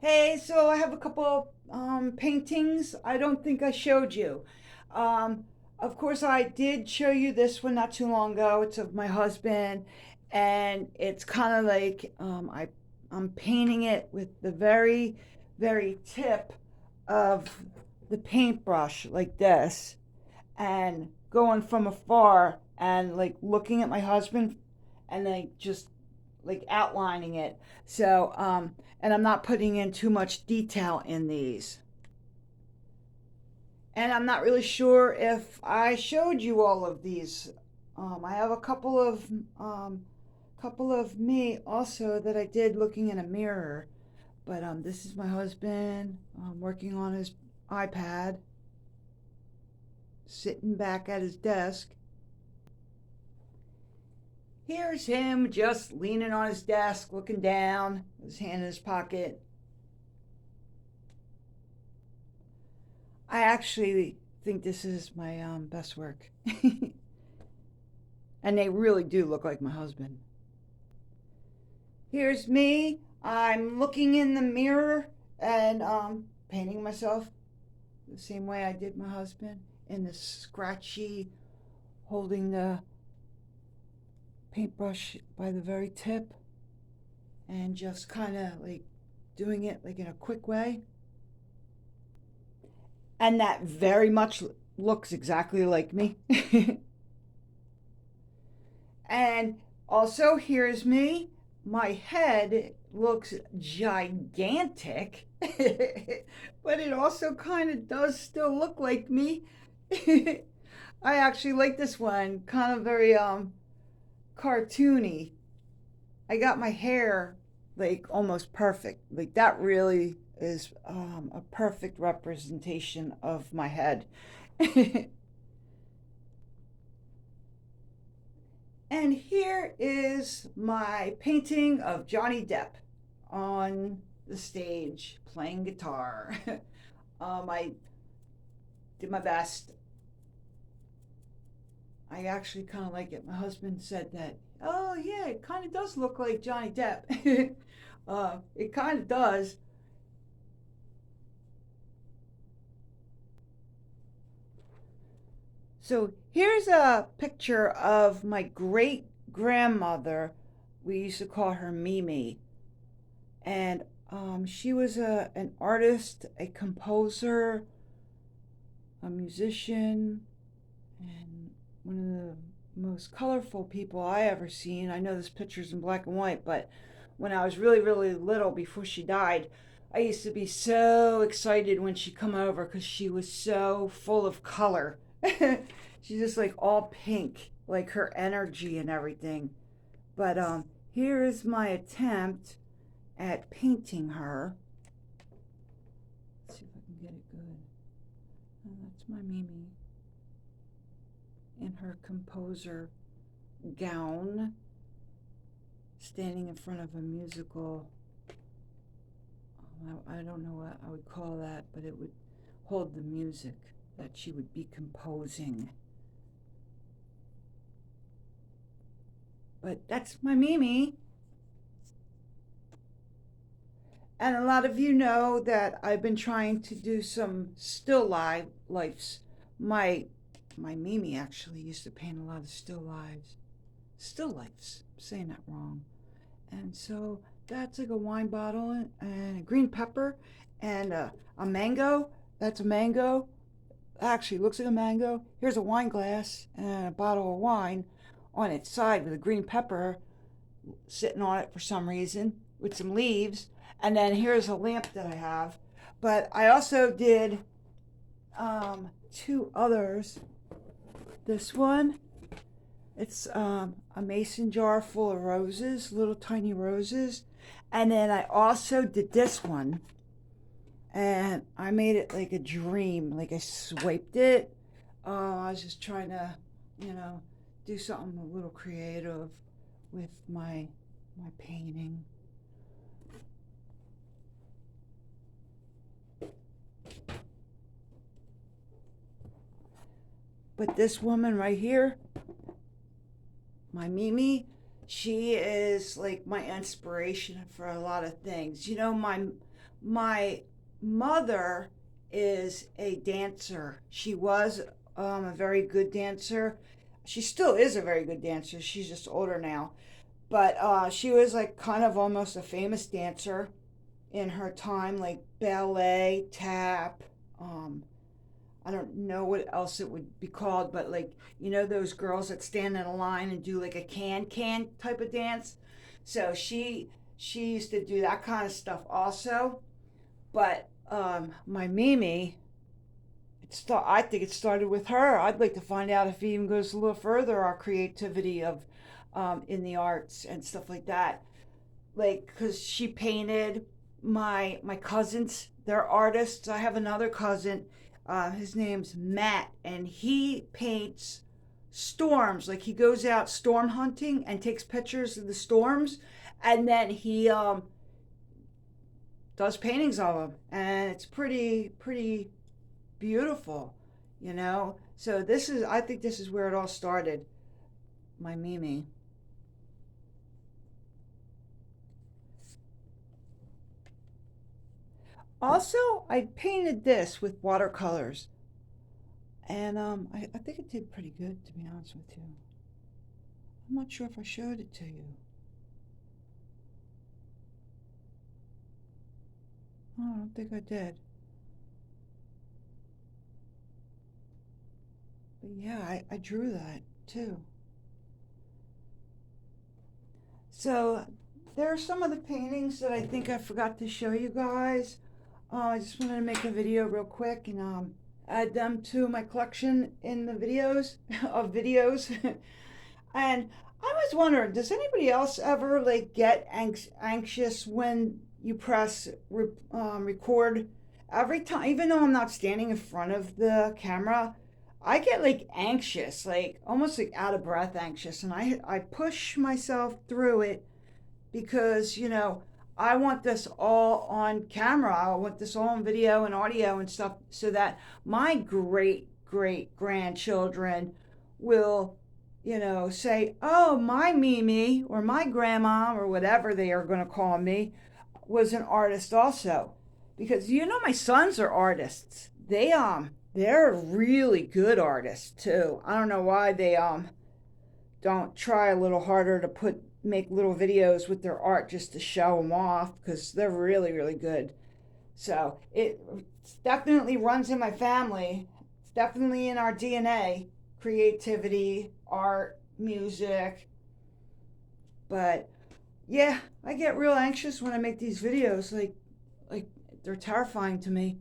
Hey, so I have a couple paintings. I don't think I showed you. Um, of course, I did show you this one not too long ago. It's of my husband, and it's kind of like I'm painting it with the very tip of the paintbrush like this, and going from afar and like looking at my husband, and like just like outlining it. And I'm not putting in too much detail in these. And I'm not really sure if I showed you all of these. I have a couple of me also that I did looking in a mirror. But this is my husband working on his iPad, sitting back at his desk. Here's him just leaning on his desk, looking down, his hand in his pocket. I actually think this is my best work. And they really do look like my husband. Here's me. I'm looking in the mirror and painting myself the same way I did my husband in the scratchy, holding the paintbrush by the very tip and just kind of like doing it like in a quick way. And that very much looks exactly like me. And also, here's me. My head looks gigantic, but it also kind of does still look like me. I actually like this one, kind of very cartoony. I got my hair like almost perfect. Like that really is a perfect representation of my head. And here is my painting of Johnny Depp on the stage playing guitar. I did my best. I actually kind of like it. My husband said that, oh, yeah, it kind of does look like Johnny Depp. It kind of does. So here's a picture of my great grandmother. We used to call her Mimi. And she was an artist, a composer, a musician, and one of the most colorful people I ever seen. I know this picture's in black and white, but when I was really little before she died, I used to be so excited when she come over because she was so full of color. She's just like all pink, like her energy and everything. But here is my attempt at painting her. Let's see if I can get it good. Oh, that's my Mimi in her composer gown, standing in front of a musical. I don't know what I would call that, but it would hold the music that she would be composing. But that's my Mimi. And a lot of you know that I've been trying to do some still lifes. My my Mimi actually used to paint a lot of still lifes. I'm saying that wrong. And so that's like a wine bottle and a green pepper and a mango. That's a mango. Actually, looks like a mango. Here's a wine glass and a bottle of wine on its side with a green pepper sitting on it for some reason with some leaves. And then here's a lamp that I have. But I also did two others. This one, it's a mason jar full of roses, little tiny roses. And then I also did this one. And I made it like a dream. Like I swiped it. I was just trying to, you know, do something a little creative with my painting. But this woman right here, my Mimi, she is like my inspiration for a lot of things. You know, My mother is a dancer. She was a very good dancer. She still is a very good dancer. She's just older now. But she was like kind of almost a famous dancer in her time, like ballet, tap. Um, I don't know what else it would be called, but like, those girls that stand in a line and do like a can type of dance. So she used to do that kind of stuff also. But my Mimi, I think it started with her. I'd like to find out if it even goes a little further, our creativity of in the arts and stuff like that. Like, because she painted my cousins. They're artists. I have another cousin. His name's Matt, and he paints storms. Like, he goes out storm hunting and takes pictures of the storms, and then he does paintings of them, and it's pretty beautiful, So I think this is where it all started. My Mimi. Also, I painted this with watercolors, and I think it did pretty good, to be honest with you. I'm not sure if I showed it to you. Oh, I don't think I did. But yeah, I drew that too. So there are some of the paintings that I think I forgot to show you guys. I just wanted to make a video real quick and add them to my collection in the videos of videos. And I was wondering, does anybody else ever like get anxious when you press record every time? Even though I'm not standing in front of the camera, I get like anxious, like almost like out of breath anxious, and I push myself through it because I want this all on camera. I want this all on video and audio and stuff so that my great grandchildren will say, oh, my Mimi or my grandma or whatever they are going to call me was an artist also. Because my sons are artists. They're really good artists too. I don't know why they don't try a little harder to make little videos with their art just to show them off because they're really good. So it definitely runs in my family. It's definitely in our DNA. Creativity, art, music. But yeah, I get real anxious when I make these videos. Like they're terrifying to me.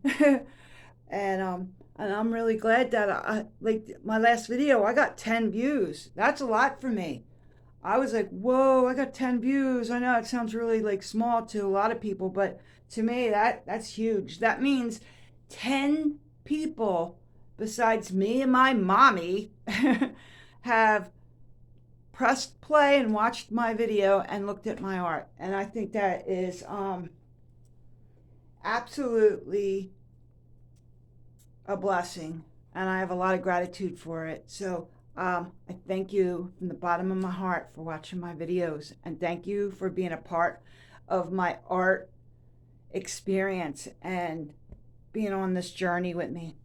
And I'm really glad that I like my last video. I got 10 views. That's a lot for me. I was like, whoa, I got 10 views. I know it sounds really like small to a lot of people, but to me that's huge. That means 10 people besides me and my mommy have pressed play and watched my video and looked at my art. And I think that is absolutely a blessing, and I have a lot of gratitude for it. So I thank you from the bottom of my heart for watching my videos, and thank you for being a part of my art experience and being on this journey with me.